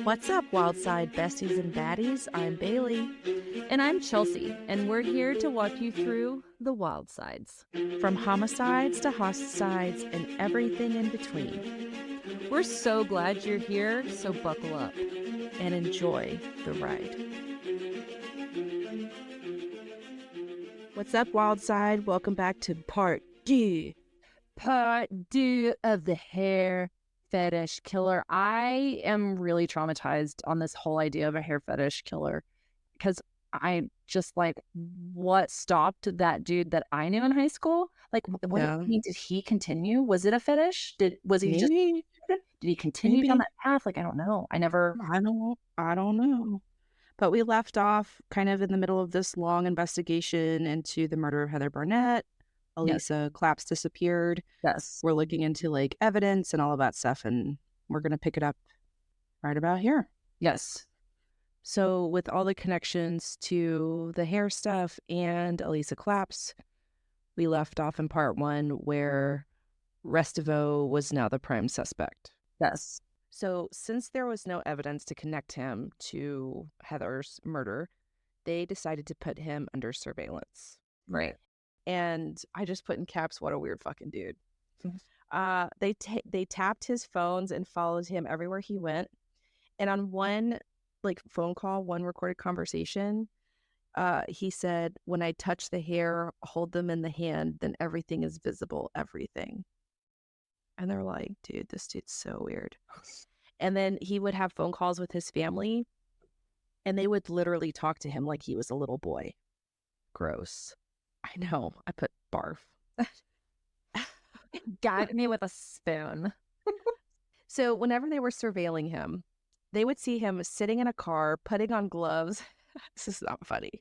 What's up, Wildside besties and baddies? I'm Bailey. And I'm Chelsea, and we're here to walk you through the wild sides. From homicides to hosticides and everything in between. We're so glad you're here, so buckle up and enjoy the ride. What's up, Wildside? Welcome back to part 2. Part 2 of the hair fetish killer. I am really traumatized on this whole idea of a hair fetish killer because I just what stopped that dude that I knew in high school? Did he continue? Was it a fetish? Did he continue down that path? I don't know. I don't know. But we left off kind of in the middle of this long investigation into the murder of Heather Barnett. Elisa Claps disappeared. Yes. We're looking into evidence and all of that stuff, and we're going to pick it up right about here. Yes. So with all the connections to the hair stuff and Elisa Claps, we left off in part 1 where Restivo was now the prime suspect. Yes. So since there was no evidence to connect him to Heather's murder, they decided to put him under surveillance. Right. And I just put in caps, what a weird fucking dude. They tapped his phones and followed him everywhere he went. And on one phone call, one recorded conversation, he said, "When I touch the hair, hold them in the hand, then everything is visible, everything." And they're like, dude, this dude's so weird. And then he would have phone calls with his family, and they would literally talk to him like he was a little boy. Gross. I know. I put barf. Got me with a spoon. So whenever they were surveilling him, they would see him sitting in a car, putting on gloves. This is not funny.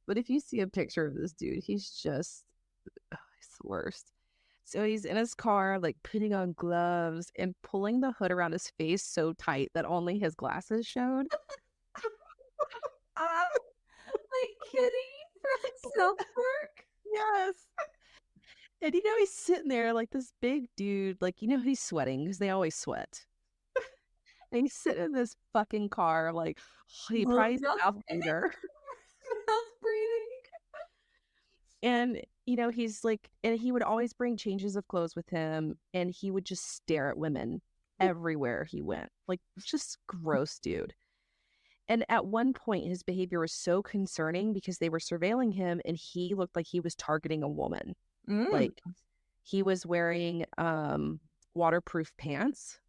But if you see a picture of this dude, he's just, he's the worst. So he's in his car, putting on gloves and pulling the hood around his face so tight that only his glasses showed. Kitty from South Park. Yes. And he's sitting there this big dude, he's sweating because they always sweat. And he's sitting in this fucking car, he probably mouth breather. Mouth breathing. And, he's and he would always bring changes of clothes with him, and he would just stare at women everywhere he went. Just gross dude. And at one point, his behavior was so concerning because they were surveilling him, and he looked like he was targeting a woman. He was wearing waterproof pants.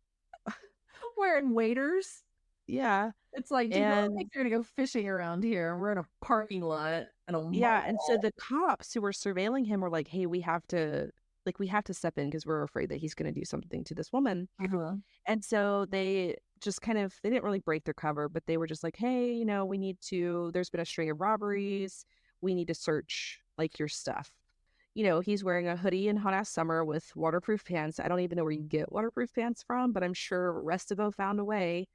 Wearing waders. Yeah. It's dude, I think you're gonna go fishing around here. We're in a parking lot and and so the cops who were surveilling him were like, hey, we have to step in because we're afraid that he's going to do something to this woman. Mm-hmm. And so they just they didn't really break their cover, but they were just like, hey, there's been a string of robberies. We need to search your stuff. He's wearing a hoodie in hot ass summer with waterproof pants. I don't even know where you get waterproof pants from, but I'm sure Restivo found a way.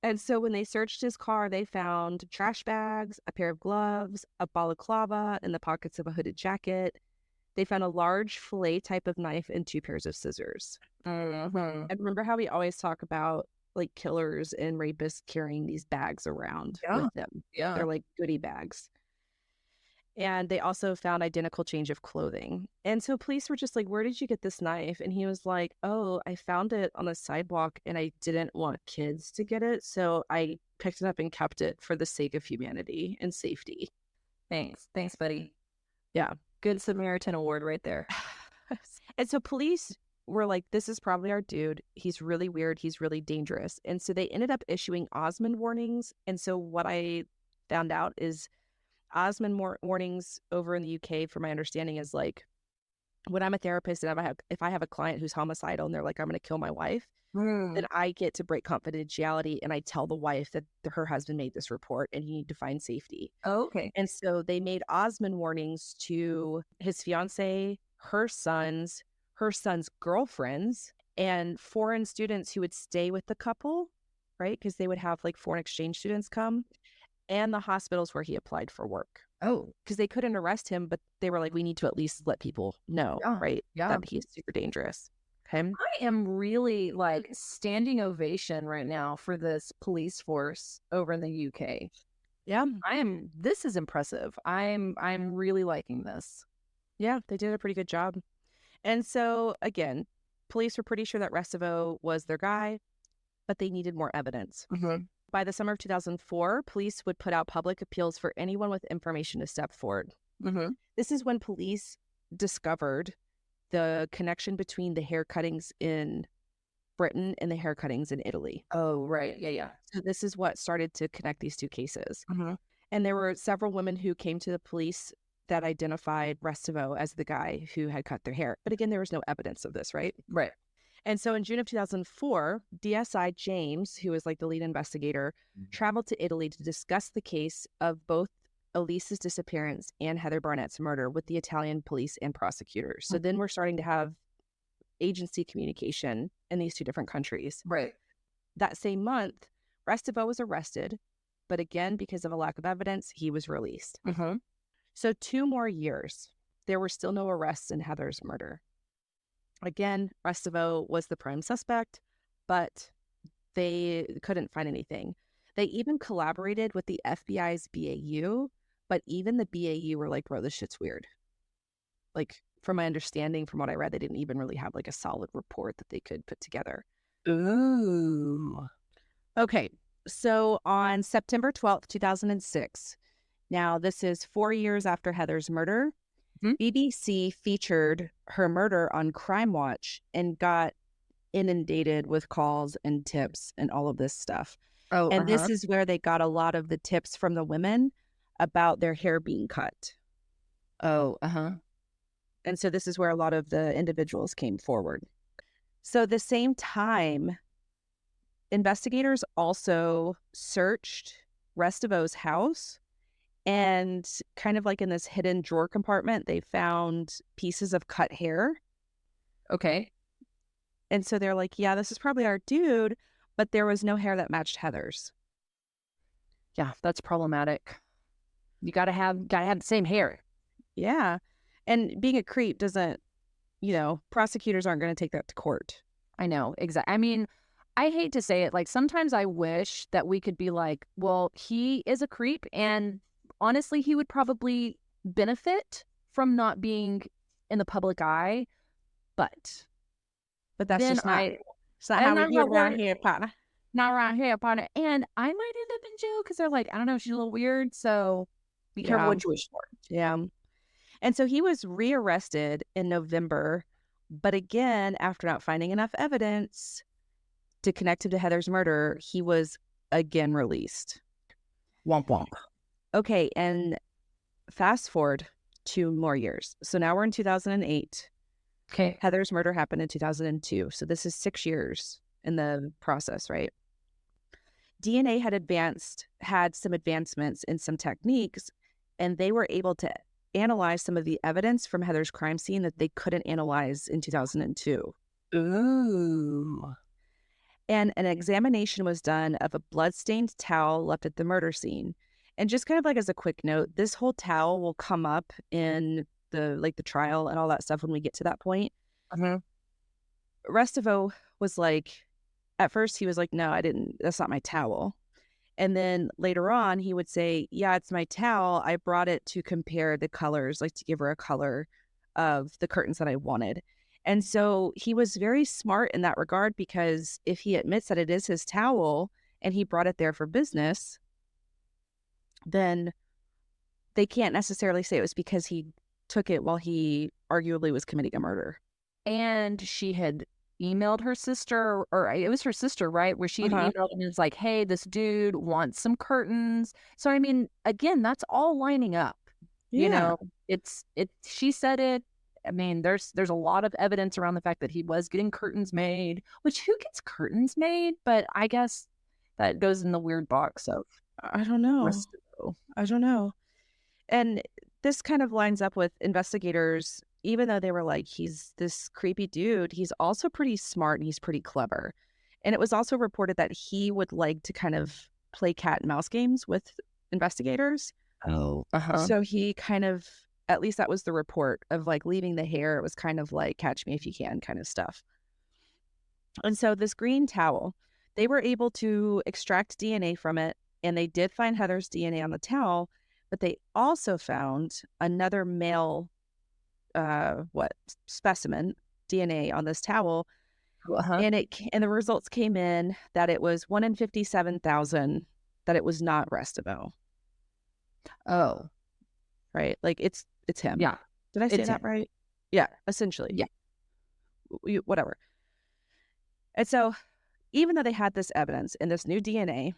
And so when they searched his car, they found trash bags, a pair of gloves, a balaclava in the pockets of a hooded jacket. They found a large fillet type of knife and 2 pairs of scissors. Mm-hmm. And remember how we always talk about killers and rapists carrying these bags around with them? Yeah. They're goodie bags. And they also found identical change of clothing. And so police were just like, where did you get this knife? And he was like, oh, I found it on the sidewalk and I didn't want kids to get it. So I picked it up and kept it for the sake of humanity and safety. Thanks, buddy. Yeah. Good Samaritan award right there. And so police were like, this is probably our dude. He's really weird. He's really dangerous. And so they ended up issuing Osmond warnings. And so what I found out is Osmond warnings over in the UK, from my understanding, is when I'm a therapist and if I have a client who's homicidal and they're like, I'm going to kill my wife, then I get to break confidentiality and I tell the wife that her husband made this report and you need to find safety. Oh, okay. And so they made Osmond warnings to his fiance, her son's girlfriends, and foreign students who would stay with the couple, right? Because they would have foreign exchange students come. And the hospitals where he applied for work. Oh. Because they couldn't arrest him, but they were like, we need to at least let people know, right? Yeah. That he's super dangerous. Okay. I am really like standing ovation right now for this police force over in the UK. Yeah. This is impressive. I'm really liking this. Yeah. They did a pretty good job. And so, again, police were pretty sure that Restivo was their guy, but they needed more evidence. Mm-hmm. By the summer of 2004, police would put out public appeals for anyone with information to step forward. Mm-hmm. This is when police discovered the connection between the hair cuttings in Britain and the hair cuttings in Italy. Oh, right. Yeah, yeah. So this is what started to connect these two cases. Mm-hmm. And there were several women who came to the police that identified Restivo as the guy who had cut their hair. But again, there was no evidence of this, right? Right. And so in June of 2004, DSI James, who was like the lead investigator, traveled to Italy to discuss the case of both Elisa's disappearance and Heather Barnett's murder with the Italian police and prosecutors. So then we're starting to have agency communication in these two different countries. Right. That same month, Restivo was arrested, but again, because of a lack of evidence, he was released. Mm-hmm. So 2 more years, there were still no arrests in Heather's murder. Again, Restivo was the prime suspect, but they couldn't find anything. They even collaborated with the FBI's BAU, but even the BAU were like, bro, this shit's weird. Like, from my understanding, from what I read, they didn't even really have like a solid report that they could put together. Ooh. Okay, so on September 12th, 2006, now this is 4 years after Heather's murder, BBC featured her murder on Crime Watch and got inundated with calls and tips and all of this stuff. Oh, and this is where they got a lot of the tips from the women about their hair being cut. Oh, And so this is where a lot of the individuals came forward. So at the same time, investigators also searched Restivo's house, and kind of like in this hidden drawer compartment, they found pieces of cut hair. Okay. And so they're like, yeah, this is probably our dude, but there was no hair that matched Heather's. Yeah, that's problematic. You gotta have the same hair. Yeah. And being a creep doesn't, prosecutors aren't going to take that to court. I know, exactly. I mean, I hate to say it, like sometimes I wish that we could be like, well, he is a creep, and honestly, he would probably benefit from not being in the public eye, but that's just not, it's not and how I'm we do not it around worried- here, partner. not around here, partner. And I might end up in jail because they're like, I don't know, she's a little weird, so be careful what you wish for. Yeah. And so he was rearrested in November, but again, after not finding enough evidence to connect him to Heather's murder, he was again released. Womp womp. Okay, and fast forward 2 more years. So now we're in 2008. Okay. Heather's murder happened in 2002. So this is 6 years in the process, right? DNA had some advancements in some techniques, and they were able to analyze some of the evidence from Heather's crime scene that they couldn't analyze in 2002. Ooh. And an examination was done of a bloodstained towel left at the murder scene. And just kind of like as a quick note, this whole towel will come up in the trial and all that stuff when we get to that point. Restivo was like, at first he was like, no, that's not my towel. And then later on, he would say, yeah, it's my towel. I brought it to compare the colors, like to give her a color of the curtains that I wanted. And so he was very smart in that regard, because if he admits that it is his towel and he brought it there for business, then they can't necessarily say it was because he took it while he arguably was committing a murder. And she had emailed her sister, or it was her sister, right? Where she had emailed him and was like, hey, this dude wants some curtains. So, I mean, again, that's all lining up. Yeah. She said it. I mean, there's a lot of evidence around the fact that he was getting curtains made, which who gets curtains made? But I guess that goes in the weird box of, I don't know. And this kind of lines up with investigators. Even though they were like, he's this creepy dude, he's also pretty smart and he's pretty clever. And it was also reported that he would like to kind of play cat and mouse games with investigators. Oh, So he kind of, at least that was the report of like leaving the hair. It was kind of like catch me if you can kind of stuff. And so this green towel, they were able to extract DNA from it, and they did find Heather's DNA on the towel, but they also found another male specimen DNA on this towel, Uh-huh. and and the results came in that it was 1 in 57,000 that it was not Restivo, Oh, right? Like it's him. yeah. Did I say It's that him. right? Yeah, essentially. Yeah. Whatever. And so even though they had this evidence and this new DNA,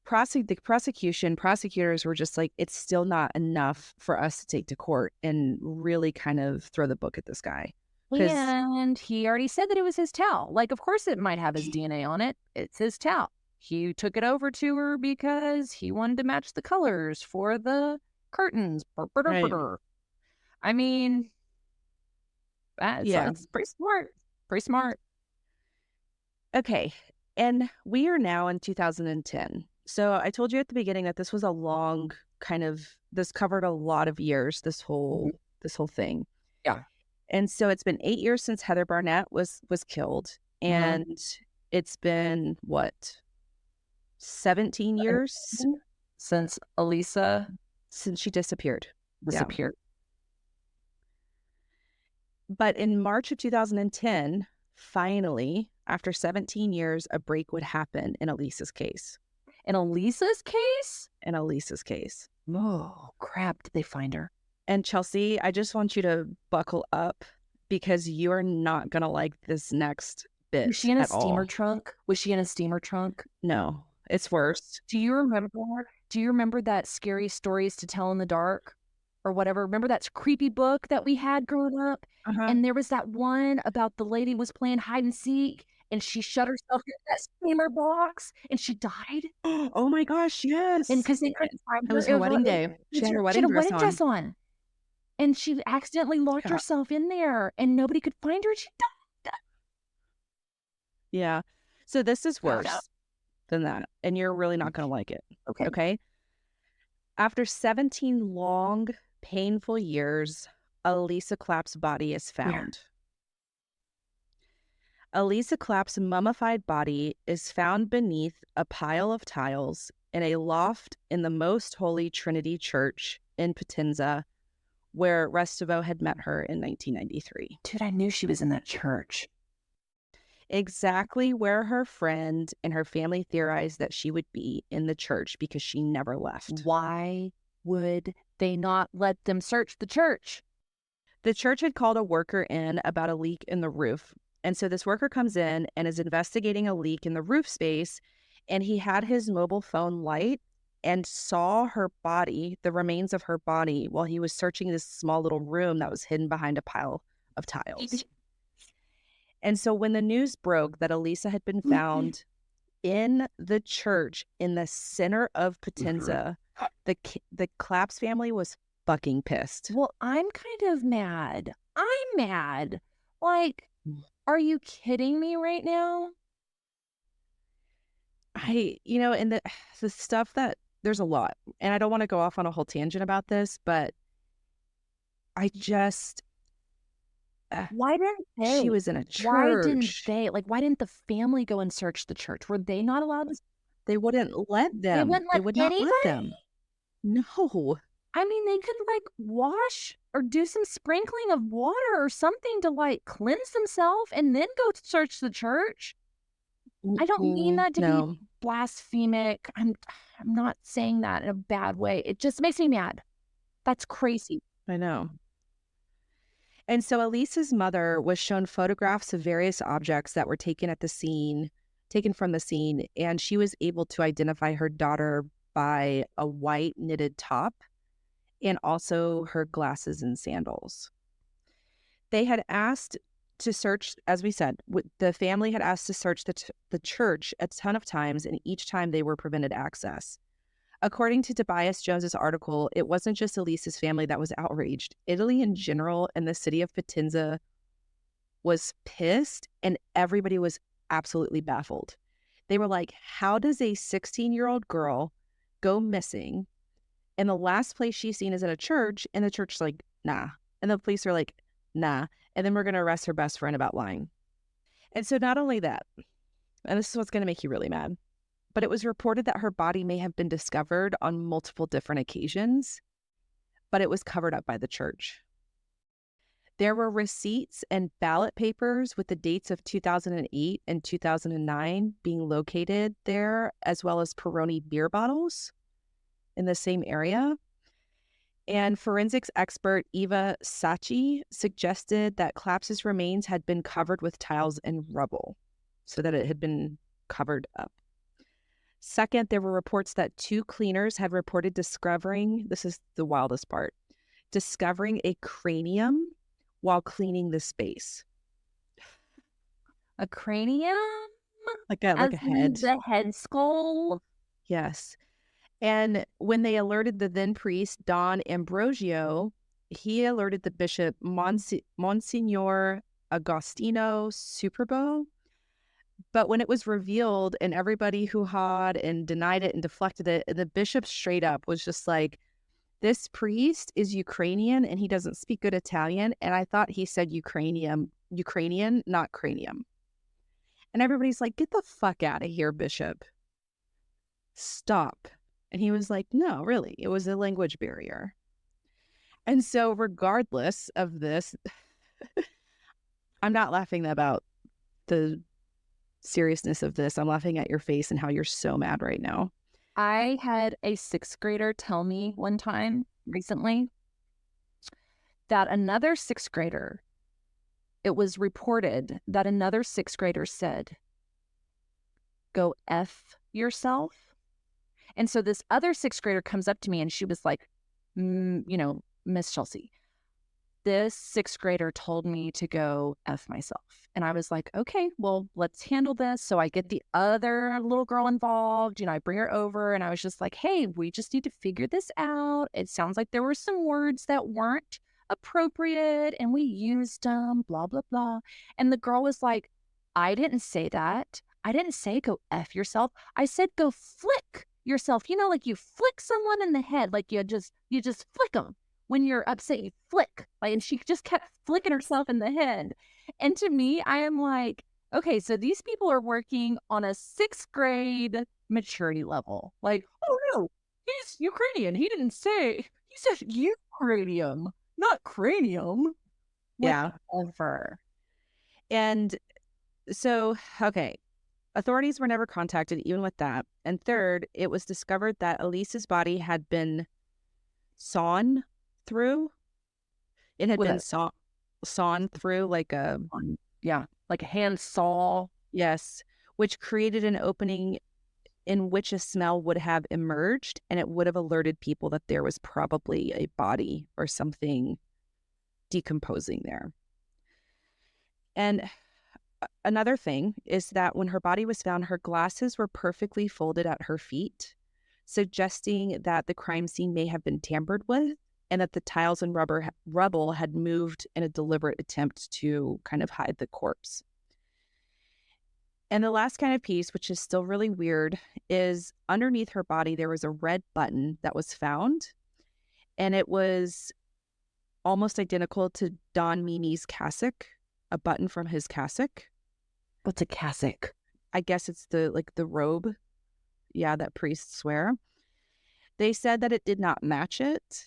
prosecutors were just like, it's still not enough for us to take to court and really kind of throw the book at this guy. Because And he already said that it was his towel. Like, of course it might have his DNA on it. It's his towel. He took it over to her because he wanted to match the colors for the curtains. right, I mean, yeah, that's pretty smart. Pretty smart. okay. And we are now in 2010. So I told you at the beginning that this was a long this covered a lot of years, Mhm. this whole thing. Yeah. And so it's been 8 years since Heather Barnett was killed. Uh-huh. And it's been what, 17 years Since Elisa since she disappeared. Yeah. disappeared. But in March of 2010, finally, after 17 years, a break would happen in Elisa's case. In Elisa's case? In Elisa's case. Oh, crap. Did they find her? And Chelsea, I just want you to buckle up because you are not going to like this next Was she bit in a at steamer all. trunk? Was she in a steamer trunk? No, it's worse. Do you remember that scary stories to tell in the dark or whatever? Remember that creepy book that we had growing up? Uh-huh. And there was that one about the lady was playing hide and seek and she shut herself in that steamer box and she died. Oh my gosh, And yes. because they couldn't find It her, was her wedding day. She had her she had wedding a dress wedding on. dress on. And she accidentally locked Yeah. herself in there and nobody could find her and she died. Yeah. So this is Oh, no. worse than that. And you're really not going to like it. Okay. Okay. After 17 long, painful years, Elisa Claps' body is found. Elisa Claps' mummified body is found beneath a pile of tiles in a loft in the Most Holy Trinity Church in Potenza, where Restivo had met her in 1993. Dude, I knew she was in that church. Exactly where her friend and her family theorized that she would be, in the church, because she never left. Why would they not let them search the church? The church had called a worker in about a leak in the roof. And so this worker comes in and is investigating a leak in the roof space. And he had his mobile phone light and saw her body, the remains of her body, while he was searching this small little room that was hidden behind a pile of tiles. And so when the news broke that Elisa had been found in the church in the center of Potenza, the Claps family was fucking pissed. Well, I'm kind of mad. I'm mad. Like, are you kidding me right now? And the stuff that there's a lot, and I don't want to go off on a whole tangent about this, but I just, Why didn't they? she was in a church. Why didn't they? Like, why didn't the family go and search the church? Were they not allowed to? They wouldn't let them. They Would wouldn't let not anybody? let them. No. I mean, they could like wash or do some sprinkling of water or something to like cleanse themselves and then go to search the church. I don't mean that to be blasphemic. I'm not saying that in a bad way. It just makes me mad. That's crazy. I know. And so Elisa's mother was shown photographs of various objects that were taken from the scene, and she was able to identify her daughter by a white knitted top and also her glasses and sandals. They had asked to search, as we said, the family had asked to search the church a ton of times, and each time they were prevented access. According to Tobias Jones's article, it wasn't just Elisa's family that was outraged. Italy in general and the city of Potenza was pissed, and everybody was absolutely baffled. They were like, how does a 16-year-old girl go missing, and the last place she's seen is in a church, and the church's like, nah. And the police are like, nah. And then we're going to arrest her best friend about lying. And so not only that, and this is what's going to make you really mad, but it was reported that her body may have been discovered on multiple different occasions, but it was covered up by the church. There were receipts and ballot papers with the dates of 2008 and 2009 being located there, as well as Peroni beer bottles in the same area. And forensics expert Eva Sachi suggested that Claps's remains had been covered with tiles and rubble, so that it had been covered up. Second, there were reports that 2 cleaners had reported discovering, this is the wildest part, discovering a cranium while cleaning the space. A cranium? Like a head. The head skull? Yes. And when they alerted the then priest, Don Ambrosio, he alerted the bishop, Monsignor Agostino Superbo. But when it was revealed and everybody who had and denied it and deflected it, the bishop straight up was just like, this priest is Ukrainian and he doesn't speak good Italian. And I thought he said Ukrainian, not cranium. And everybody's like, get the fuck out of here, bishop. Stop. And he was like, no, really, it was a language barrier. And so regardless of this, I'm not laughing about the seriousness of this. I'm laughing at your face and how you're so mad right now. I had a 6th grader tell me one time recently that another 6th grader, it was reported that another 6th grader said, go F yourself. And so this other 6th grader comes up to me and she was like, Miss Chelsea, this 6th grader told me to go F myself. And I was like, okay, well, let's handle this. So I get the other little girl involved, I bring her over and I was just like, hey, we just need to figure this out. It sounds like there were some words that weren't appropriate and we used them, blah, blah, blah. And the girl was like, I didn't say that. I didn't say go F yourself. I said go flick yourself. Like you flick someone in the head, like you just flick them. When you're upset, you flick. And she just kept flicking herself in the head. And to me, I am like, okay, so these people are working on a 6th grade maturity level. Like, oh no, he's Ukrainian. He didn't say, he said Ukrainium, not cranium. Yeah. Whatever. And so, okay, authorities were never contacted even with that. And third, it was discovered that Elisa's body had been sawn through. It had been sawn through like a hand saw. Yes, which created an opening in which a smell would have emerged, and it would have alerted people that there was probably a body or something decomposing there. And another thing is that when her body was found, her glasses were perfectly folded at her feet, suggesting that the crime scene may have been tampered with and that the tiles and rubble had moved in a deliberate attempt to kind of hide the corpse. And the last kind of piece, which is still really weird, is underneath her body, there was a red button that was found, and it was almost identical to Don Mimi's cassock, a button from his cassock. What's a cassock? I guess it's the robe, that priests wear. They said that it did not match it,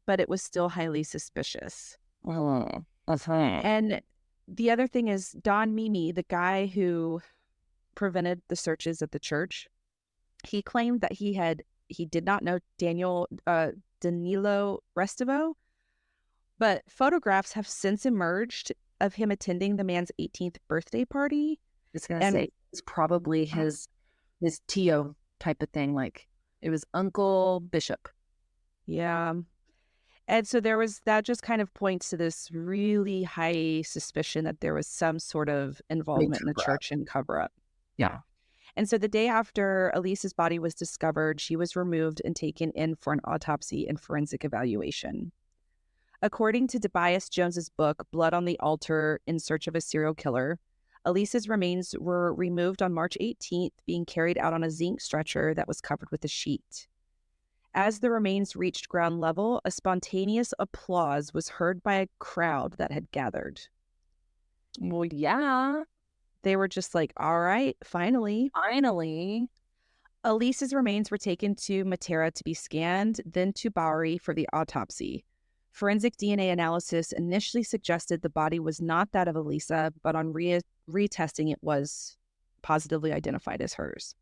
but it was still highly suspicious. Oh, that's right. And the other thing is Don Mimi, the guy who prevented the searches at the church, he claimed that he did not know Danilo Restivo, but photographs have since emerged of him attending the man's 18th birthday party. I was going to say it's probably his Tio type of thing. Like it was Uncle Bishop. Yeah. And so that just kind of points to this really high suspicion that there was some sort of involvement in the church and cover up. Yeah. And so the day after Elisa's body was discovered, she was removed and taken in for an autopsy and forensic evaluation. According to Tobias Jones's book, Blood on the Altar in Search of a Serial Killer, Elisa's remains were removed on March 18th, being carried out on a zinc stretcher that was covered with a sheet. As the remains reached ground level, a spontaneous applause was heard by a crowd that had gathered. Well, yeah. They were just like, all right, finally. Finally. Elisa's remains were taken to Matera to be scanned, then to Bowery for the autopsy. Forensic DNA analysis initially suggested the body was not that of Elisa, but on retesting, it was positively identified as hers.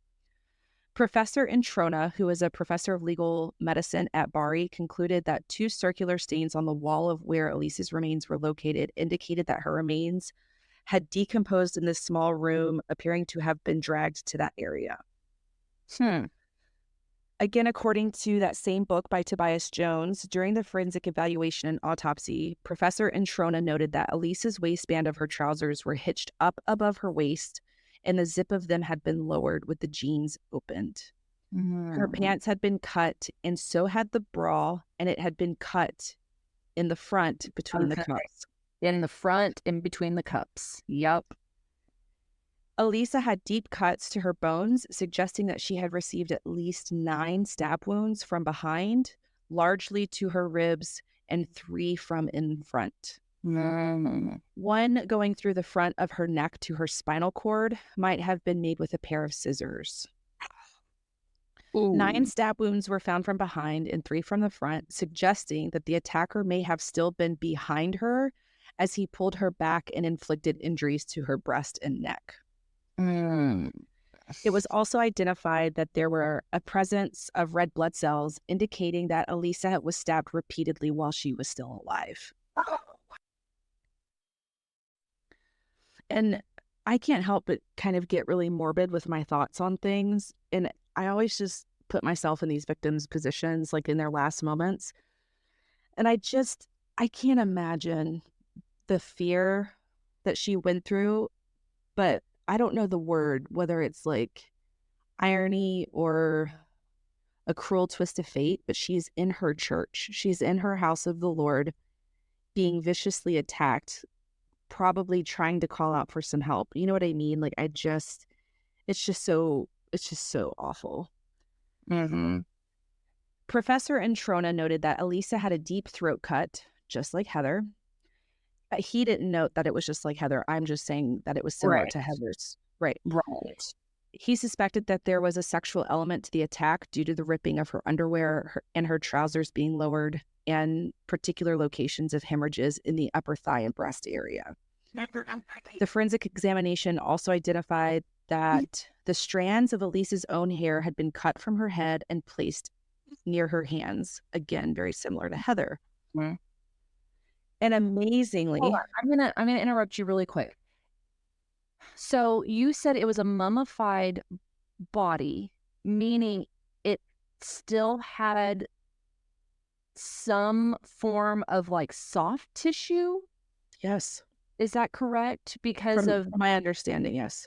Professor Introna, who is a professor of legal medicine at Bowery, concluded that two circular stains on the wall of where Elisa's remains were located indicated that her remains had decomposed in this small room, appearing to have been dragged to that area. Hmm. Again, according to that same book by Tobias Jones, during the forensic evaluation and autopsy, Professor Introna noted that Elisa's waistband of her trousers were hitched up above her waist, and the zip of them had been lowered with the jeans opened. Her Mm. pants had been cut, and so had the bra, and it had been cut in the front between the Okay. cups. In the front, in between the cups. Yep. Elisa had deep cuts to her bones, suggesting that she had received at least 9 stab wounds from behind, largely to her ribs, and 3 from in front. Mm. One going through the front of her neck to her spinal cord might have been made with a pair of scissors. 9 Ooh. stab wounds were found from behind and 3 from the front, suggesting that the attacker may have still been behind her as he pulled her back and inflicted injuries to her breast and neck. Mm. It was also identified that there were a presence of red blood cells, indicating that Elisa was stabbed repeatedly while she was still alive. And I can't help but kind of get really morbid with my thoughts on things. And I always just put myself in these victims' positions, like in their last moments. And I can't imagine the fear that she went through, but I don't know the word, whether it's like irony or a cruel twist of fate, but she's in her church. She's in her house of the Lord being viciously attacked, probably trying to call out for some help. You know what I mean? Like it's just so awful. Mm-hmm. Professor Introna noted that Elisa had a deep throat cut, just like Heather. He didn't note that it was just like Heather. I'm just saying that it was similar Right. to Heather's. Right. Right. He suspected that there was a sexual element to the attack due to the ripping of her underwear and her trousers being lowered and particular locations of hemorrhages in the upper thigh and breast area. The forensic examination also identified that the strands of Elisa's own hair had been cut from her head and placed near her hands. Again, very similar to Heather. Mm. And Hold on. amazingly, I'm gonna interrupt you really quick. So you said it was a mummified body, meaning it still had some form of like soft tissue. yes, Is that correct? Because from of, my understanding, yes.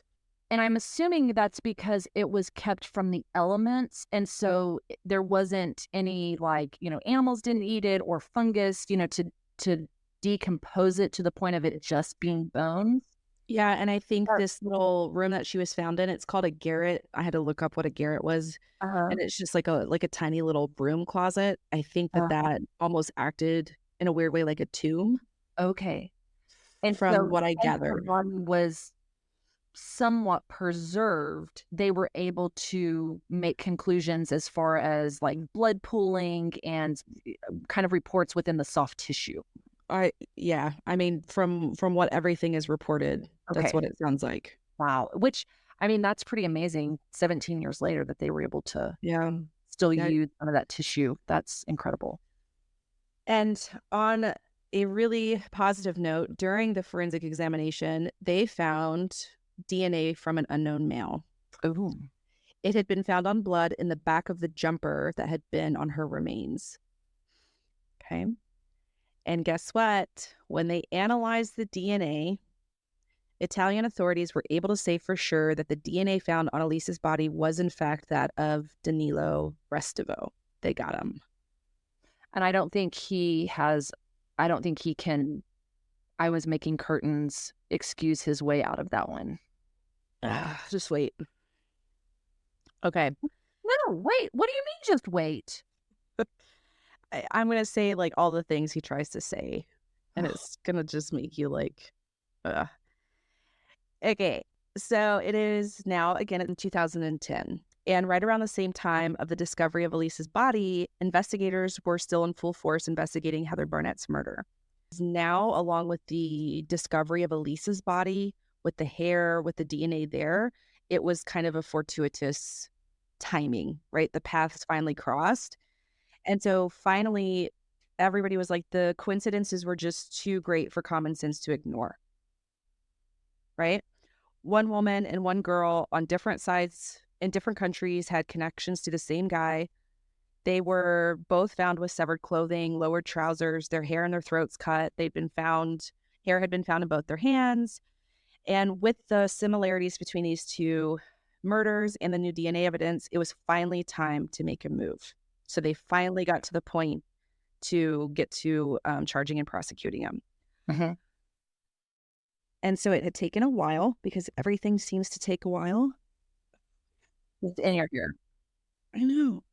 and I'm assuming that's because it was kept from the elements. And so there wasn't any like, animals didn't eat it or fungus, to decompose it to the point of it just being bones. Yeah, and I think Or- this little room that she was found in, it's called a garret. I had to look up what a garret was, Uh-huh. and it's just like a tiny little broom closet. I think that Uh, that almost acted in a weird way like a tomb, okay. And from so what I as the gathered. body was somewhat preserved, they were able to make conclusions as far as like blood pooling and kind of reports within the soft tissue. Yeah, I mean, from what everything is reported, that's Okay. what it sounds like. Wow. Which, I mean, that's pretty amazing 17 years later that they were able to Yeah, still yeah. use some of that tissue. That's incredible. And on a really positive note, during the forensic examination, they found DNA from an unknown male. Ooh. It had been found on blood in the back of the jumper that had been on her remains. Okay. And guess what? When they analyzed the DNA, Italian authorities were able to say for sure that the DNA found on Elisa's body was in fact that of Danilo Restivo. They got him. And I don't think he can, I was making curtains, excuse his way out of that one. Just wait. Okay. No, wait. What do you mean just wait? I'm going to say like all the things he tries to say, and it's going to just make you like, okay. So it is now again in 2010. And right around the same time of the discovery of Elisa's body, investigators were still in full force investigating Heather Barnett's murder. Now, along with the discovery of Elisa's body, with the hair, with the DNA there, it was kind of a fortuitous timing, right? The paths finally crossed. And so finally, everybody was like, the coincidences were just too great for common sense to ignore, right? One woman and one girl on different sides in different countries had connections to the same guy. They were both found with severed clothing, lowered trousers, their hair and their throats cut. Hair had been found in both their hands. And with the similarities between these two murders and the new DNA evidence, it was finally time to make a move. So they finally got to the point to get to charging and prosecuting him. Mm-hmm. And so it had taken a while because everything seems to take a while. It's in your ear. I know.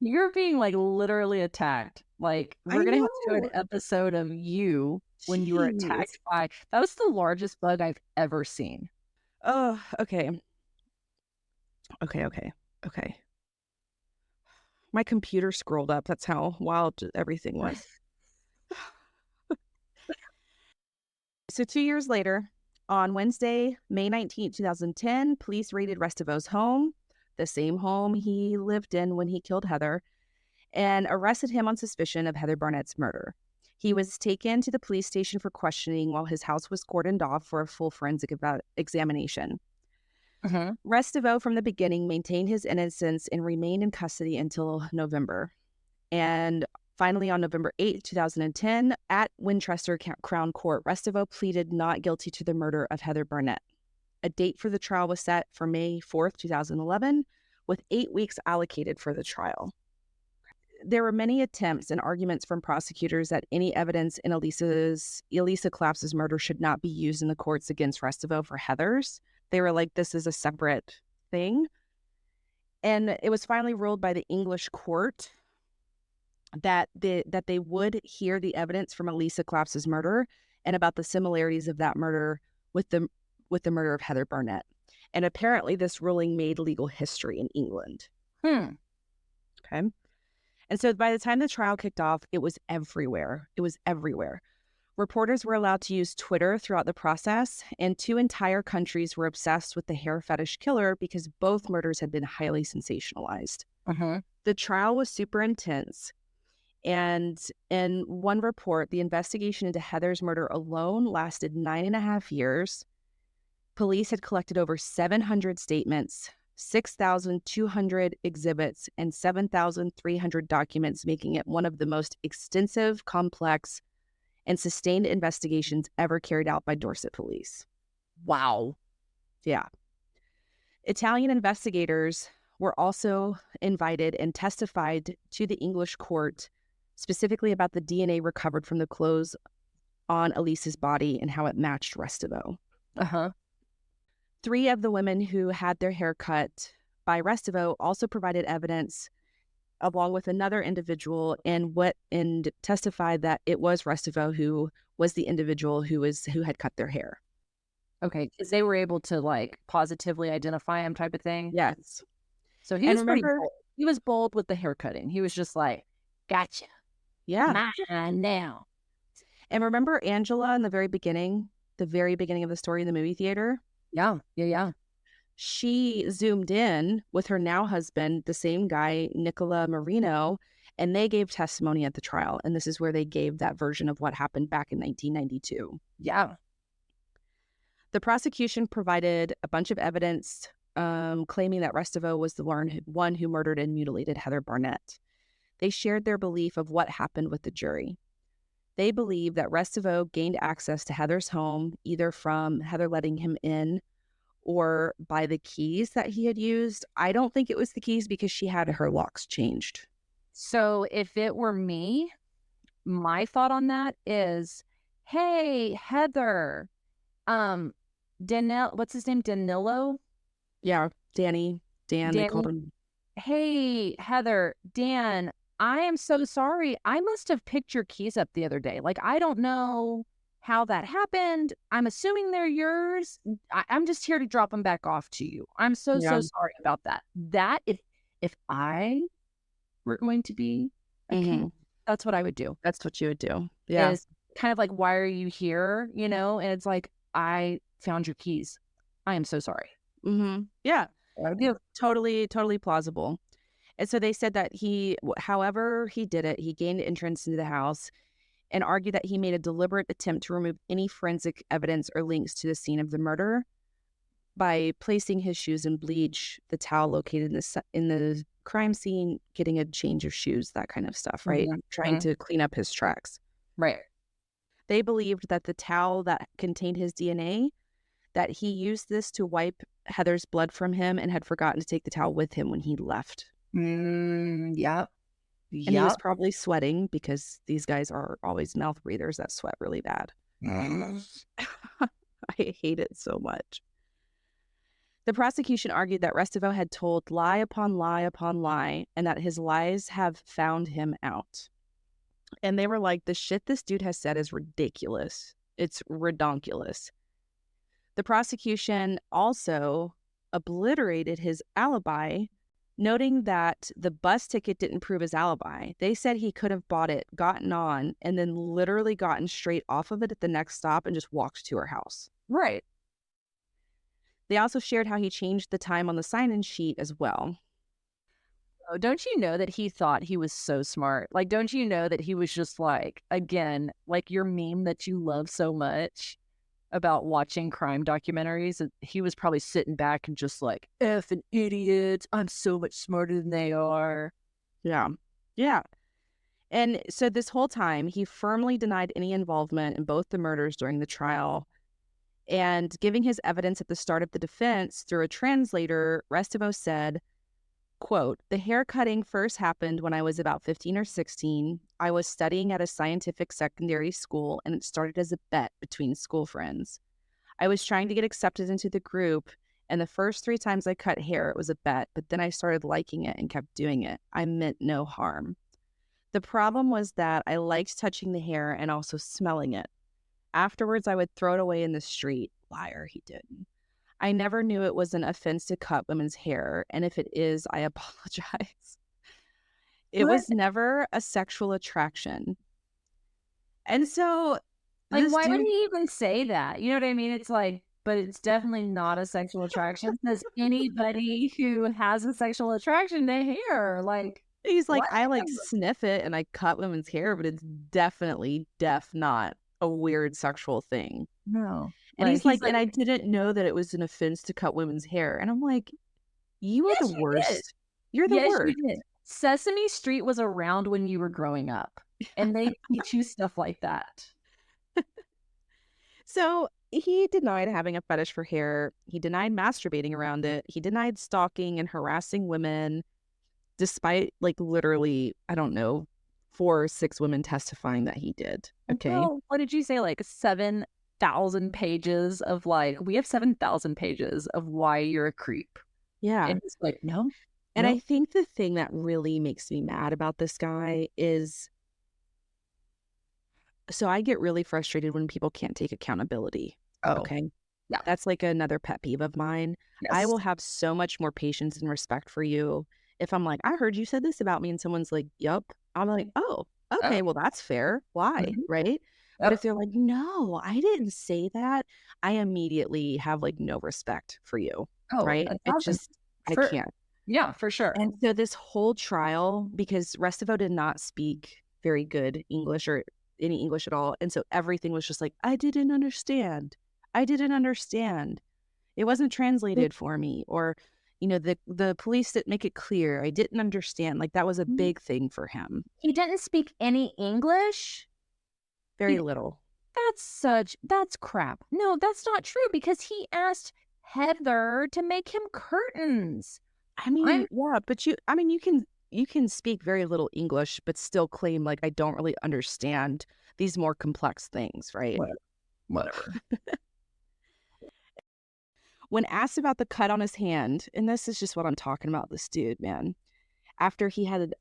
You're being like literally attacked. Like I we're gonna have to do an know. episode of you when you were Jeez. attacked by that was the largest bug I've ever seen. Oh, okay. Okay. My computer scrolled up. That's how wild everything was. So 2 years later, on Wednesday, May 19th, 2010, police raided Restivo's home, the same home he lived in when he killed Heather, and arrested him on suspicion of Heather Barnett's murder. He was taken to the police station for questioning while his house was cordoned off for a full forensic examination. Mm-hmm. Restivo, from the beginning, maintained his innocence and remained in custody until November. And finally, on November 8th, 2010, at Winchester Crown Court, Restivo pleaded not guilty to the murder of Heather Barnett. A date for the trial was set for May 4th, 2011, with 8 weeks allocated for the trial. There were many attempts and arguments from prosecutors that any evidence in Elisa Claps's murder should not be used in the courts against Restivo for Heather's. They were like, this is a separate thing. And it was finally ruled by the English court that they would hear the evidence from Elisa Claps's murder and about the similarities of that murder with the murder of Heather Barnett. And apparently this ruling made legal history in England. Okay. And so by the time the trial kicked off, it was everywhere. Reporters were allowed to use Twitter throughout the process, and 2 entire countries were obsessed with the hair fetish killer because both murders had been highly sensationalized. Mm-hmm. The trial was super intense. And in one report, the investigation into Heather's murder alone lasted 9.5 years. Police had collected over 700 statements, 6,200 exhibits, and 7,300 documents, making it one of the most extensive, complex, and sustained investigations ever carried out by Dorset police. Wow. Yeah. Italian investigators were also invited and testified to the English court specifically about the DNA recovered from the clothes on Elisa's body and how it matched Restivo. Uh-huh. 3 of the women who had their hair cut by Restivo also provided evidence along with another individual and testified that it was Restivo who was the individual who had cut their hair. Okay, because they were able to like positively identify him, type of thing. Yes. So he was pretty bold. He was bold with the haircutting. He was just like, "Gotcha, yeah, mine now." And remember Angela in the very beginning of the story in the movie theater? Yeah. She zoomed in with her now husband, the same guy, Nicola Marino, and they gave testimony at the trial. And this is where they gave that version of what happened back in 1992. Yeah. The prosecution provided a bunch of evidence claiming that Restivo was the one who murdered and mutilated Heather Barnett. They shared their belief of what happened with the jury. They believe that Restivo gained access to Heather's home either from Heather letting him in or by the keys that he had used. I don't think it was the keys because she had her locks changed. So if it were me, my thought on that is, hey, Heather, what's his name? Danilo? Yeah, Dan, they called him. Hey, Heather, Dan, I am so sorry. I must have picked your keys up the other day. Like, I don't know how that happened. I'm assuming they're yours. I'm just here to drop them back off to you. I'm so, Yeah. so sorry about that. That, if I were going to be a king, Hmm. that's what I would do. That's what you would do. Yeah. Is kind of like, why are you here? You know? And it's like, I found your keys. I am so sorry. Hmm. Yeah. I would do. Totally plausible. And so they said that however he did it, he gained entrance into the house and argued that he made a deliberate attempt to remove any forensic evidence or links to the scene of the murder by placing his shoes in bleach, the towel located in the crime scene, getting a change of shoes, that kind of stuff, right? Mhm, Trying mhm. to clean up his tracks. Right. They believed that the towel that contained his DNA, that he used this to wipe Heather's blood from him and had forgotten to take the towel with him when he left. Yep. And he was Yep. probably sweating because these guys are always mouth breathers that sweat really bad. I hate it so much. The prosecution argued that Restivo had told lie upon lie upon lie and that his lies have found him out. And they were like, the shit this dude has said is ridiculous. It's redonkulous. The prosecution also obliterated his alibi, noting that the bus ticket didn't prove his alibi. They said he could have bought it, gotten on, and then literally gotten straight off of it at the next stop and just walked to her house. Right. They also shared how he changed the time on the sign-in sheet as well. Oh, don't you know that he thought he was so smart? Like, don't you know that he was just like, again, like your meme that you love so much about watching crime documentaries? He was probably sitting back and just like, effing idiots. I'm so much smarter than they are. Yeah. Yeah. And so this whole time, he firmly denied any involvement in both the murders during the trial. And giving his evidence at the start of the defense through a translator, Restivo said, quote, the hair cutting first happened when I was about 15 or 16. I was studying at a scientific secondary school, and it started as a bet between school friends. I was trying to get accepted into the group, and the first 3 times I cut hair, it was a bet, but then I started liking it and kept doing it. I meant no harm. The problem was that I liked touching the hair and also smelling it. Afterwards, I would throw it away in the street. Liar, he didn't. I never knew it was an offense to cut women's hair, and if it is, I apologize. It What? was never a sexual attraction. And so Like, this why would dude, he even say that? You know what I mean? It's like, but it's definitely not a sexual attraction because anybody who has a sexual attraction to hair, like, he's like, what? I like sniff it and I cut women's hair, but it's definitely not a weird sexual thing. No. And Like, he's he's like, like, and I didn't know that it was an offense to cut women's hair. And I'm like, you are the yes, you did. worst. You're the Yes, you worst. did. Sesame Street was around when you were growing up, and they teach you stuff like that. So he denied having a fetish for hair. He denied masturbating around it. He denied stalking and harassing women, despite like literally, I don't know, 4 or 6 women testifying that he did. Okay. Well, what did you say? Like 7,000 pages of like, we have 7,000 pages of why you're a creep. Yeah. And he's like, no, And I no. think the thing that really makes me mad about this guy is so I get really frustrated when people can't take accountability. Oh, Okay. yeah. That's like another pet peeve of mine. I Yes. will have so much more patience and respect for you if I'm like, I heard you said this about me, and someone's like, yup. I'm like, oh, Oh, okay, well, that's fair. Why? mhm. Right. But if Yep. they're like, no, I didn't say that, I immediately have like no respect for you. Oh, Right. a It thousand. just, I For, can't. yeah, for sure. And so this whole trial, because Restivo did not speak very good English or any English at all. And so everything was just like, I didn't understand. I didn't understand. It wasn't translated for me. Or, the police didn't make it clear. I didn't understand. Like that was a big thing for him. He didn't speak any English. Very He little. that's crap. No, that's not true because he asked Heather to make him curtains. I I'm mean, yeah, but you can speak very little English, but still claim like I don't really understand these more complex things, right? whatever. When asked about the cut on his hand, and this is just what I'm talking about, this dude, man. After he had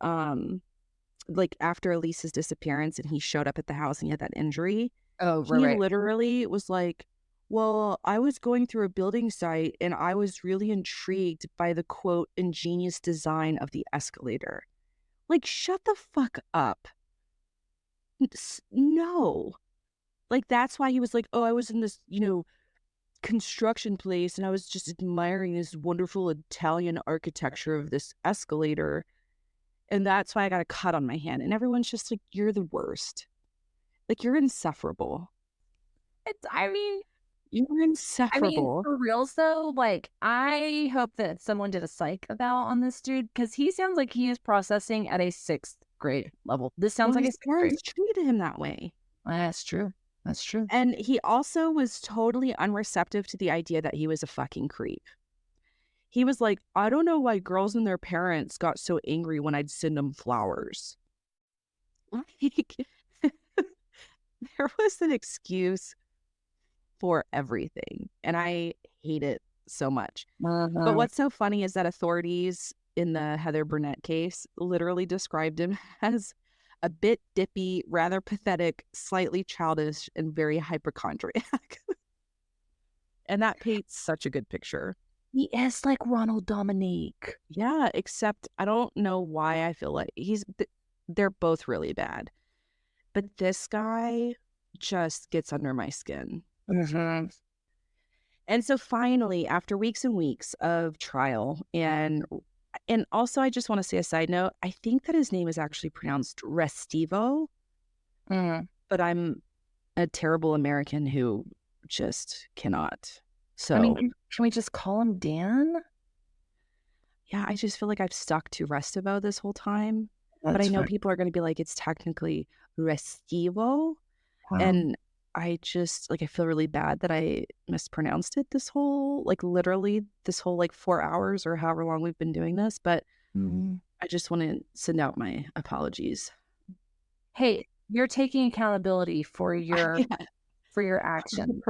like after Elisa's disappearance and he showed up at the house and he had that injury, Oh, right, he right. literally was like, well, I was going through a building site and I was really intrigued by the quote ingenious design of the escalator. Like, shut the fuck up. No. Like, that's why he was like, oh, I was in this, construction place and I was just admiring this wonderful Italian architecture of this escalator. And that's why I got a cut on my hand. And everyone's just like, you're the worst. Like, you're insufferable. It's, I mean, You're insufferable. for reals though, like, I hope that someone did a psych eval on this dude because he sounds like he is processing at a 6th grade level. This sounds Well, like a his 6th grade. parents treated him that way. That's true. That's true. And he also was totally unreceptive to the idea that he was a fucking creep. He was like, I don't know why girls and their parents got so angry when I'd send them flowers. Like, there was an excuse for everything. And I hate it so much. But Uh-huh. what's so funny is that authorities in the Heather Barnett case literally described him as a bit dippy, rather pathetic, slightly childish, and very hypochondriac. And that paints such a good picture. He is like Ronald Dominique. Yeah, except I don't know why I feel like they're both really bad. But this guy just gets under my skin. Mhm. And so finally, after weeks and weeks of trial, and also I just want to say a side note, I think that his name is actually pronounced Restivo, Mhm. but I'm a terrible American who just cannot. I mean, So can we just call him Dan? yeah, I just feel like I've stuck to Restivo this whole time. But I That's know fine. people are going to be like, it's technically Restivo. Wow. And I just like, I feel really bad that I mispronounced it this whole, like literally this whole like 4 hours or however long we've been doing this. But Mhm. I just want to send out my apologies. Hey, you're taking accountability Yeah, for your action.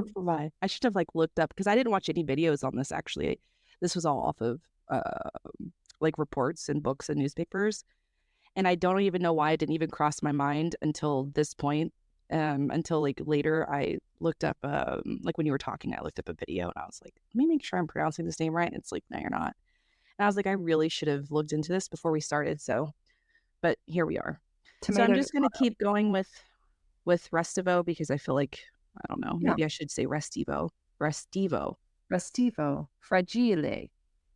I should have like looked up because I didn't watch any videos on this actually. This was all off of uh, like reports and books and newspapers. And I don't even know why it didn't even cross my mind until this point. Until like later, I looked up, like when you were talking, I looked up a video and I was like, let me make sure I'm pronouncing this name right. And it's like, no, you're not. And I was like, I really should have looked into this before we started. So, but here we are. So I'm Tomato, just going to tomato. keep going with Restivo because I feel like, I don't know, Yeah. maybe I should say Restivo. Restivo. Restivo. Fragile.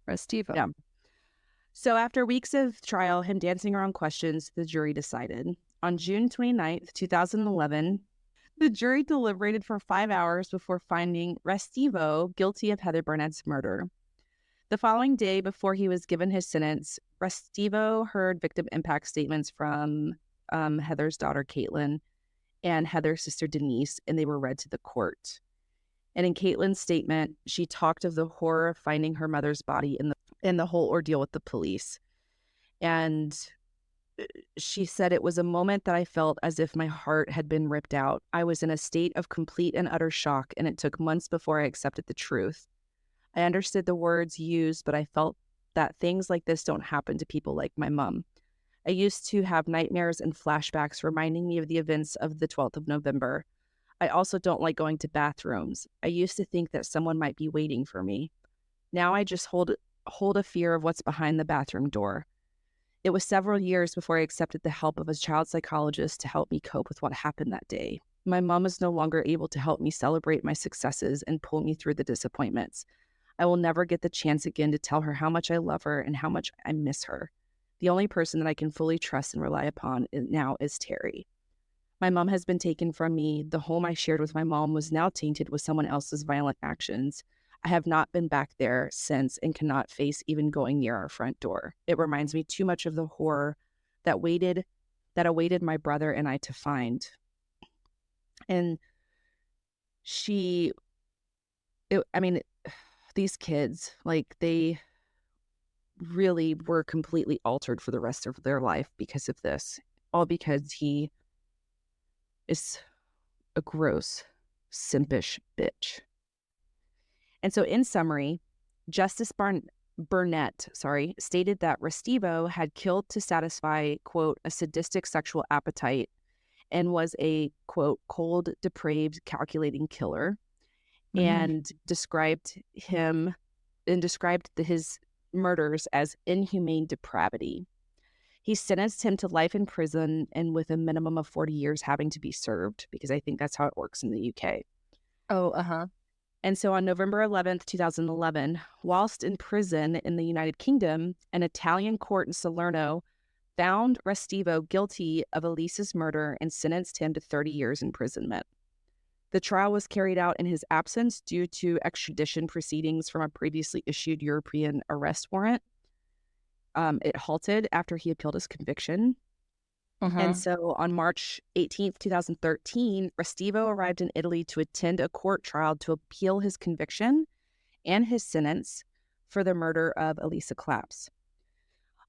Restivo. Yeah. So after weeks of trial, him dancing around questions, the jury decided. On June 29th, 2011, the jury deliberated for 5 hours before finding Restivo guilty of Heather Barnett's murder. The following day, before he was given his sentence, Restivo heard victim impact statements from Heather's daughter, Caitlin, and Heather's sister, Denise, and they were read to the court. And in Caitlin's statement, she talked of the horror of finding her mother's body in the whole ordeal with the police. And she said, it was a moment that I felt as if my heart had been ripped out. I was in a state of complete and utter shock, and it took months before I accepted the truth. I understood the words used, but I felt that things like this don't happen to people like my mom. I used to have nightmares and flashbacks reminding me of the events of the 12th of November. I also don't like going to bathrooms. I used to think that someone might be waiting for me. Now I just hold a fear of what's behind the bathroom door. It was several years before I accepted the help of a child psychologist to help me cope with what happened that day. My mom is no longer able to help me celebrate my successes and pull me through the disappointments. I will never get the chance again to tell her how much I love her and how much I miss her. The only person that I can fully trust and rely upon now is Terry. My mom has been taken from me. The home I shared with my mom was now tainted with someone else's violent actions. I have not been back there since and cannot face even going near our front door. It reminds me too much of the horror that awaited my brother and I to find. And she, I mean, these kids, like they really were completely altered for the rest of their life because of this, all because he is a gross, simpish bitch. And so, in summary, Burnett, stated that Restivo had killed to satisfy, quote, a sadistic sexual appetite and was a, quote, cold, depraved, calculating killer, Mhm. and described his murders as inhumane depravity. He sentenced him to life in prison and with a minimum of 40 years having to be served, because I think that's how it works in the UK. Oh, uh-huh. And so on November 11th, 2011, whilst in prison in the United Kingdom, an Italian court in Salerno found Restivo guilty of Elisa's murder and sentenced him to 30 years imprisonment. The trial was carried out in his absence due to extradition proceedings from a previously issued European arrest warrant. It halted after he appealed his conviction. And Mhm. so on March 18th, 2013, Restivo arrived in Italy to attend a court trial to appeal his conviction and his sentence for the murder of Elisa Claps.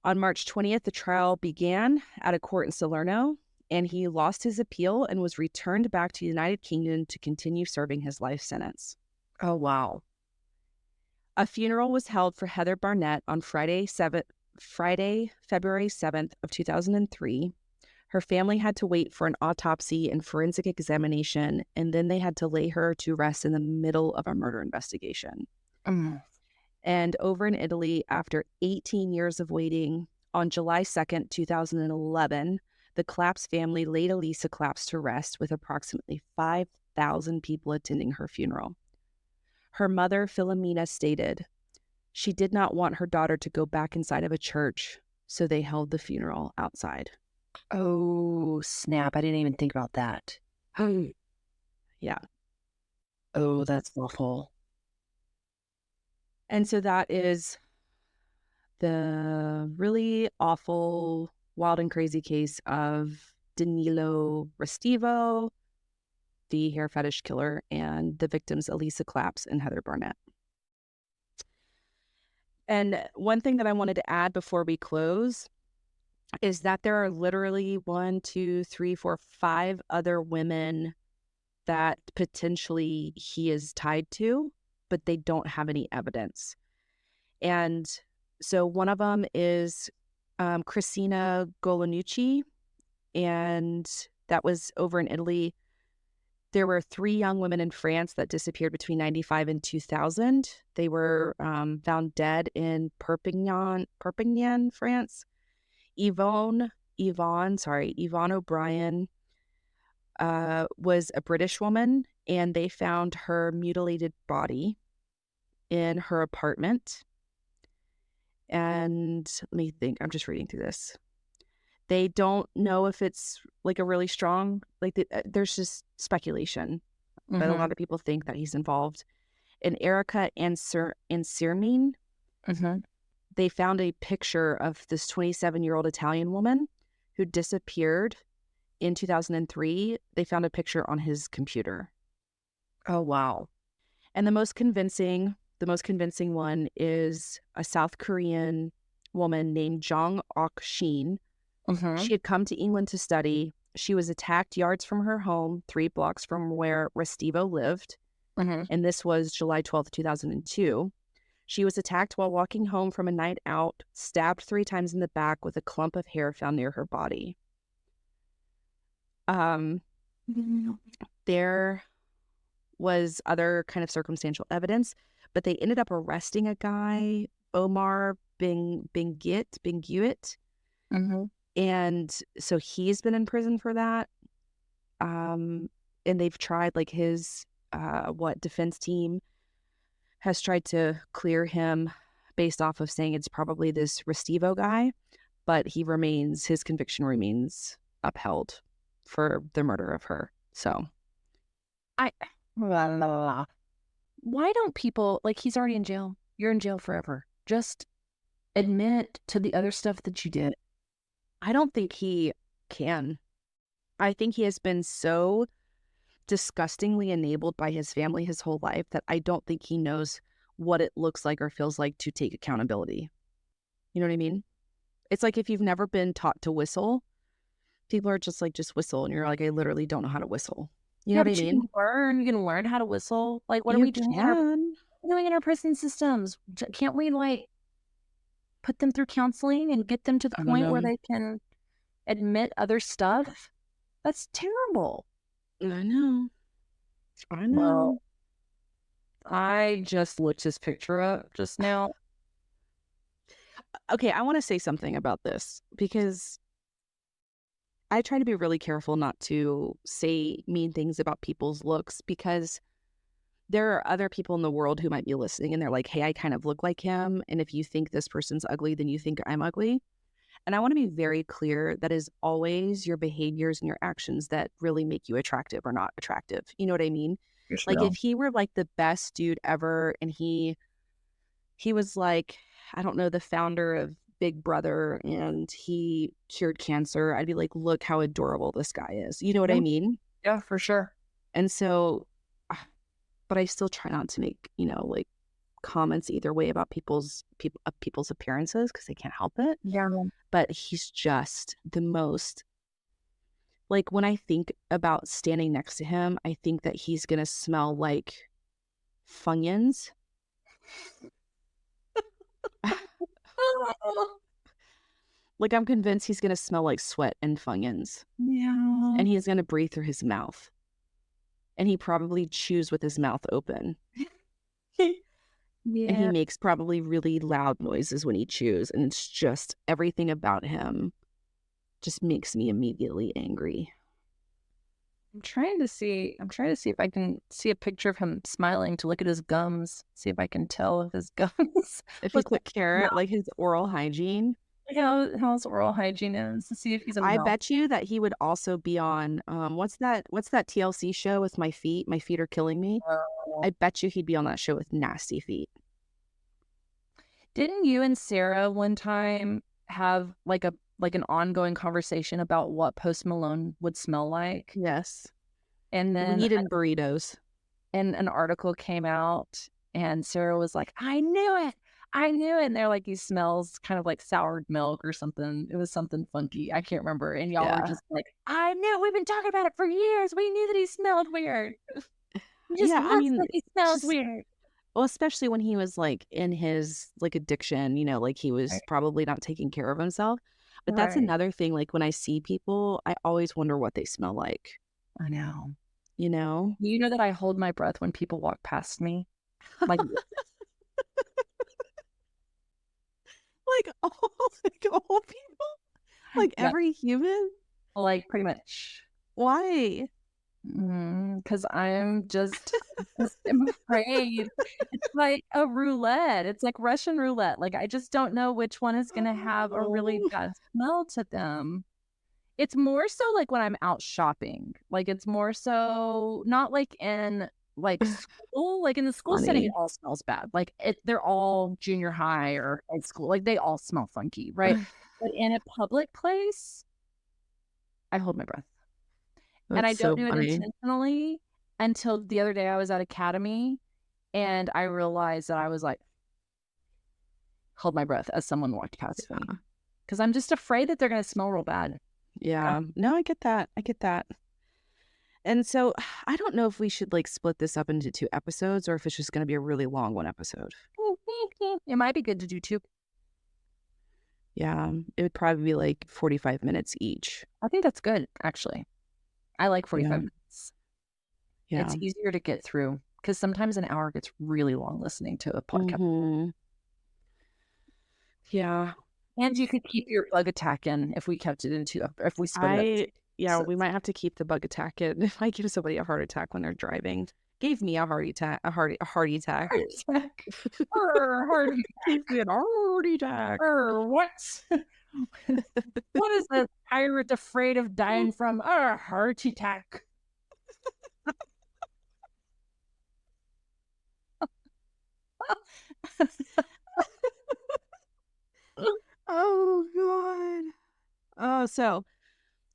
On March 20th, the trial began at a court in Salerno, and he lost his appeal and was returned back to the United Kingdom to continue serving his life sentence. Oh, wow. A funeral was held for Heather Barnett on Friday, February 7th of 2003. Her family had to wait for an autopsy and forensic examination, and then they had to lay her to rest in the middle of a murder investigation. Mm. And over in Italy, after 18 years of waiting, on July 2nd, 2011, the Claps family laid Elisa Claps to rest with approximately 5,000 people attending her funeral. Her mother, Philomena, stated, she did not want her daughter to go back inside of a church, so they held the funeral outside. Oh, snap. I didn't even think about that. Yeah. Oh, that's awful. And so that is the really awful, wild and crazy case of Danilo Restivo, the hair fetish killer, and the victims Elisa Claps and Heather Barnett. And one thing that I wanted to add before we close is that there are literally 5 other women that potentially he is tied to, but they don't have any evidence. And so one of them is Christina Golonucci, and that was over in Italy. There were 3 young women in France that disappeared between 95 and 2000. They were found dead in Perpignan, France. Yvonne O'Brien was a British woman, and they found her mutilated body in her apartment. And let me think, I'm just reading through this. They don't know if it's like a really strong, there's just speculation, but a Mm-hmm. lot of people think that he's involved. And Erica and Sirmin, Mm-hmm. they found a picture of this 27-year-old Italian woman who disappeared in 2003. They found a picture on his computer. Oh, wow. And the most convincing one is a South Korean woman named Jong Ok Shin. Mm-hmm. She had come to England to study. She was attacked yards from her home, 3 blocks from where Restivo lived. Mm-hmm. And this was July 12th, 2002. She was attacked while walking home from a night out, stabbed 3 times in the back with a clump of hair found near her body. There was other kind of circumstantial evidence, but they ended up arresting a guy, Omar Binguit, Mm-hmm. and so he's been in prison for that. And they've tried, like, his defense team has tried to clear him based off of saying it's probably this Restivo guy, but his conviction remains upheld for the murder of her. So I la, la, la, la. Why don't people, like, he's already in jail. You're in jail forever. Just admit to the other stuff that you did. I don't think he can. I think he has been so disgustingly enabled by his family his whole life that I don't think he knows what it looks like or feels like to take accountability. You know what I mean? It's like if you've never been taught to whistle, people are just like, just whistle. And you're like, I literally don't know how to whistle. You know Yeah, what I but you mean? can learn. You can learn how to whistle. Like, what are You we doing can. in our prison systems? Can't we, like? put them through counseling and get them to the I don't point where know. they can admit other stuff? That's terrible. I know. I Well, know. I just looked his picture up just now. Okay, I want to say something about this because I try to be really careful not to say mean things about people's looks because there are other people in the world who might be listening and they're like, hey, I kind of look like him. And if you think this person's ugly, then you think I'm ugly. And I want to be very clear that is always your behaviors and your actions that really make you attractive or not attractive. You know what I mean? Yes, Like no. if he were like the best dude ever and he was like, I don't know, the founder of Big Brother and he cured cancer, I'd be like, look how adorable this guy is. You know what Yeah, I mean? yeah, for sure. And so, but I still try not to make, like comments either way about people's appearances because they can't help it. Yeah. But he's just the most, like when I think about standing next to him, I think that he's gonna smell like Funyuns. Like I'm convinced he's gonna smell like sweat and Funyuns. Yeah. And he's gonna breathe through his mouth. And he probably chews with his mouth open. And he Yeah. makes probably really loud noises when he chews. And it's just everything about him just makes me immediately angry. I'm trying to see if I can see a picture of him smiling to look at his gums, see if I can tell if his gums If you look like took care, mouth, like his oral hygiene, how his oral hygiene is, to see if he's a I mouth. bet you that he would also be on what's that TLC show with my feet? My feet are killing me. Oh. I bet you he'd be on that show with nasty feet. Didn't you and Sarah one time have like an ongoing conversation about what Post Malone would smell like? Yes. And then Weed and burritos. and an article came out and Sarah was like, I knew it. I knew it. And they're like, he smells kind of like soured milk or something. It was something funky. I can't remember. And y'all were Yeah. just like, I knew. We've been talking about it for years. We knew that he smelled weird. He just Yeah, I looks mean, like he smells just weird. well, especially when he was like in his like addiction, like he was Right. probably not taking care of himself. But that's Right. another thing. Like when I see people, I always wonder what they smell like, I know. you know? You know that I hold my breath when people walk past me? Like, Like all people? Like yeah, every human? like pretty much. Why? Because I'm afraid. It's like a roulette. It's like Russian roulette. Like, I just don't know which one is gonna have a really Oh, bad smell to them. It's more so like when I'm out shopping. Like, it's more so not like in like school. Like in the school setting, it funny. all smells bad. Like they're all junior high or high school. Like they all smell funky, right? But in a public place, I hold my breath. And I That's don't so do it funny. intentionally until the other day I was at academy and I realized that I was like, hold my breath as someone walked past me. Yeah. Because I'm just afraid that they're going to smell real bad. Yeah. Yeah. No, I get that. I get that. And so I don't know if we should like split this up into 2 episodes or if it's just going to be a really long one episode. It might be good to do two. Yeah. It would probably be like 45 minutes each. I think that's good, actually. I like 45 Yeah. minutes. Yeah. It's easier to get through because sometimes an hour gets really long listening to a podcast. Mm-hmm. Yeah. And you could keep your bug attack in if we kept it into, if we split it up. Yeah, we might have to keep the bug attack in if I give somebody a heart attack when they're driving. Gave me a heart attack, a heart attack. Heart attack. Heart Gave me a heart attack. what? What is a pirate afraid of dying from? A heart attack. Oh God. Oh, so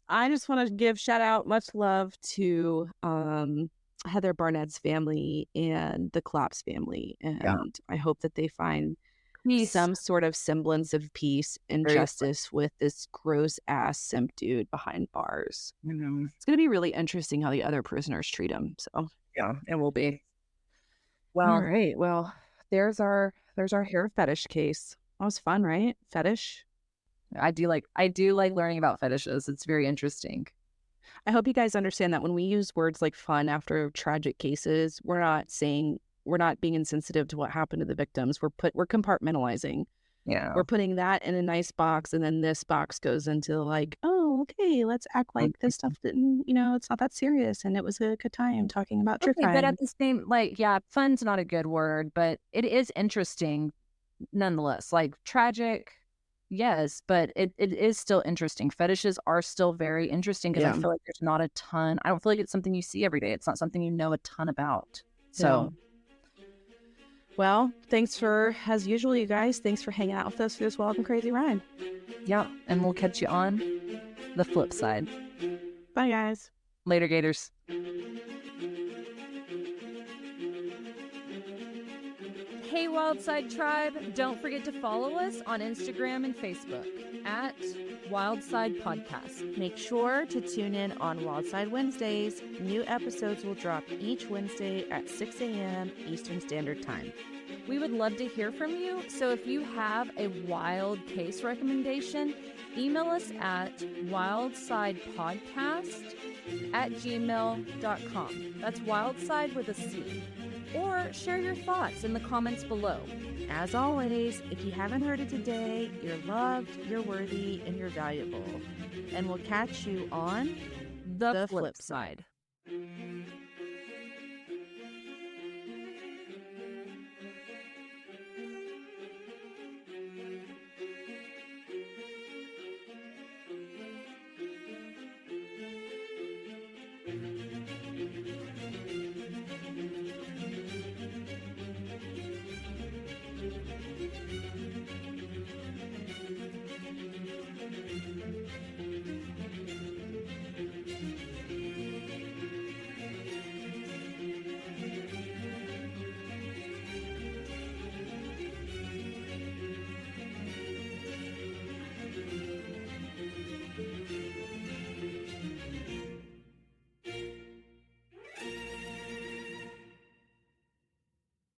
I just want to give shout out, much love to Heather Barnett's family and the Claps family. Yeah. And I hope that they find Peace. some sort of semblance of peace and justice with this gross ass simp dude behind bars. I know. It's gonna be really interesting how the other prisoners treat him. So Yeah, it will be. all Well, right. Well, there's our hair fetish case. That was fun, right? Fetish. I do like learning about fetishes. It's very interesting. I hope you guys understand that when we use words like fun after tragic cases, we're not being insensitive to what happened to the victims. We're compartmentalizing. Yeah. We're putting that in a nice box, and then this box goes into like, oh, okay, let's act like this stuff didn't, it's not that serious, and it was a good time talking about true Okay, but crime. at the same, like, yeah, fun's not a good word, but it is interesting nonetheless. Like, tragic, yes, but it is still interesting. Fetishes are still very interesting because I Yeah. feel like there's not a ton. I don't feel like it's something you see every day. It's not something you know a ton about. So, So, well, thanks as usual, you guys. Thanks for hanging out with us for this wild and crazy ride. yeah, and we'll catch you on the flip side. Bye, guys. Later, Gators. Hey, Wildside Tribe, don't forget to follow us on Instagram and Facebook at Wildside Podcast. Make sure to tune in on Wildside Wednesdays. New episodes will drop each Wednesday at 6 a.m. Eastern Standard Time. We would love to hear from you, so if you have a wild case recommendation, email us at wildsidepodcast@gmail.com. That's wildside with a C. Or share your thoughts in the comments below. As always, if you haven't heard it today, you're loved, you're worthy, and you're valuable. And we'll catch you on The flip side.